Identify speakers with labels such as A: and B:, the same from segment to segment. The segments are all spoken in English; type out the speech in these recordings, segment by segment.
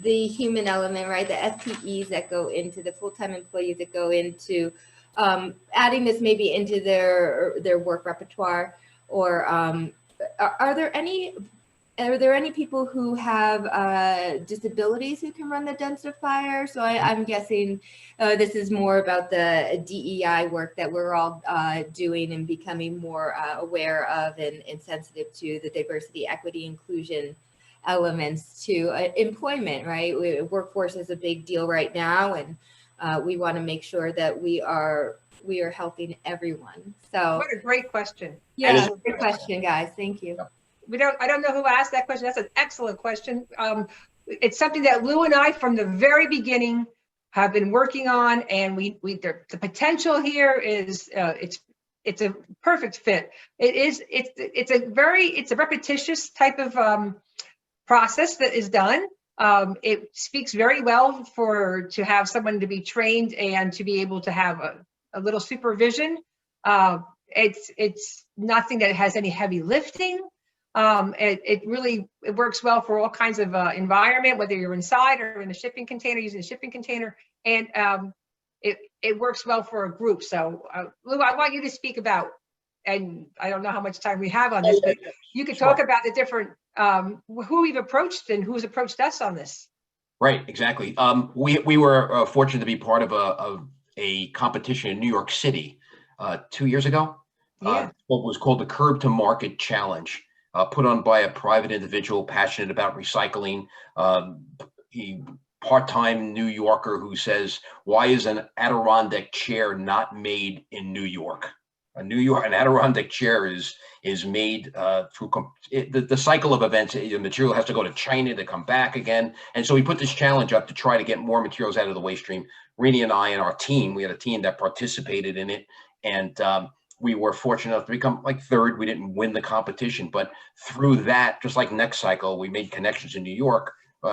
A: the human element, right? The FTEs that go into the full-time employees that go into adding this maybe into their work repertoire, or are there any people who have disabilities who can run the densifier? So I'm guessing this is more about the DEI work that we're all doing and becoming more aware of and sensitive to the diversity, equity, inclusion elements to employment, right? Workforce is a big deal right now, and we want to make sure that we are helping everyone. So
B: what a great question.
A: Yeah, great question, guys. Thank you.
B: I don't know who asked that question. That's an excellent question. It's something that Lou and I from the very beginning have been working on, and the potential here is it's a perfect fit. It's a repetitious type of process that is done. It speaks very well to have someone to be trained and to be able to have a little supervision. It's nothing that has any heavy lifting. It works well for all kinds of environment, whether you're inside or in a shipping container, using a shipping container, and it works well for a group. So Lou, I want you to speak about, and I don't know how much time we have on this, but you could talk about the different, who we've approached and who's approached us on this.
C: Right, exactly. We were fortunate to be part of a competition in New York City 2 years ago.
B: Yeah.
C: What was called the Curb to Market Challenge, put on by a private individual passionate about recycling. He part-time New Yorker who says, why is an Adirondack chair not made in New York? An Adirondack chair is made through the cycle of events. The material has to go to China to come back again. And so we put this challenge up to try to get more materials out of the waste stream. Rini and I and our team, we had a team that participated in it. And we were fortunate enough to become like third. We didn't win the competition, but through that, just like next cycle, we made connections in New York.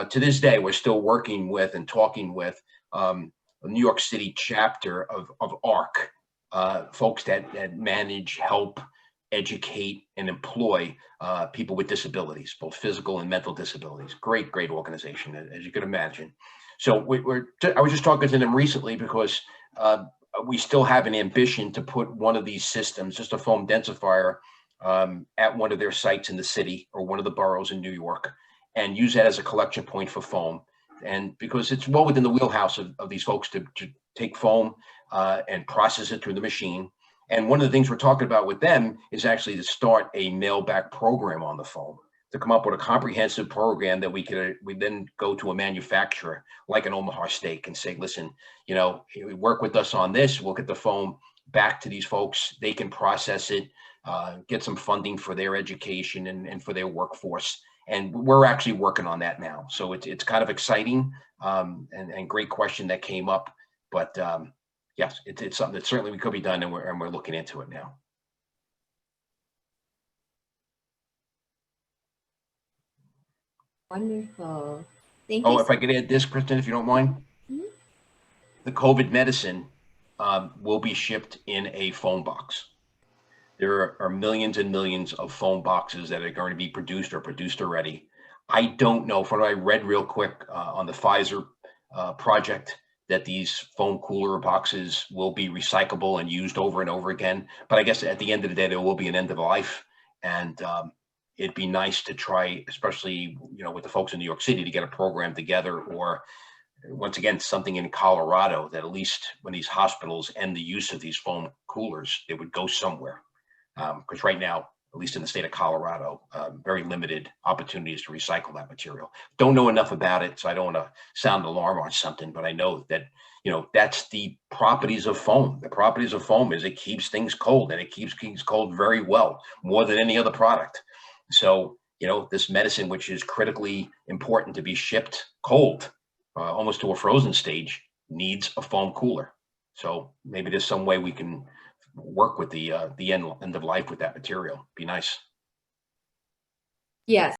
C: To this day, we're still working with and talking with the New York City chapter of ARC, folks that manage, help, educate, and employ people with disabilities, both physical and mental disabilities. Great organization, as you can imagine. So I was just talking to them recently because we still have an ambition to put one of these systems, just a foam densifier, at one of their sites in the city or one of the boroughs in New York, and use that as a collection point for foam. And because it's well within the wheelhouse of these folks to take foam and process it through the machine. And one of the things we're talking about with them is actually to start a mail back program on the foam, to come up with a comprehensive program that we then go to a manufacturer like an Omaha Steak and say, listen, work with us on this. We'll get the foam back to these folks. They can process it, get some funding for their education and for their workforce. And we're actually working on that now. So it's kind of exciting and great question that came up. But yes, it's something that certainly we could be done, and we're looking into it now.
A: Wonderful. Thank you.
C: Oh, if I could add this, Kristen, if you don't mind. Mm-hmm. The COVID medicine will be shipped in a foam box. There are millions and millions of foam boxes that are going to be produced or produced already. I don't know, from what I read real quick on the Pfizer project, that these foam cooler boxes will be recyclable and used over and over again. But I guess at the end of the day, there will be an end of life. And it'd be nice to try, especially, with the folks in New York City, to get a program together, or once again, something in Colorado, that at least when these hospitals end the use of these foam coolers, they would go somewhere. Because right now, at least in the state of Colorado, very limited opportunities to recycle that material. Don't know enough about it, so I don't want to sound an alarm on something, but I know that, that's the properties of foam. The properties of foam is it keeps things cold, and it keeps things cold very well, more than any other product. So, this medicine, which is critically important to be shipped cold, almost to a frozen stage, needs a foam cooler. So maybe there's some way we can work with the end of life with that material. Be nice.
A: Yes.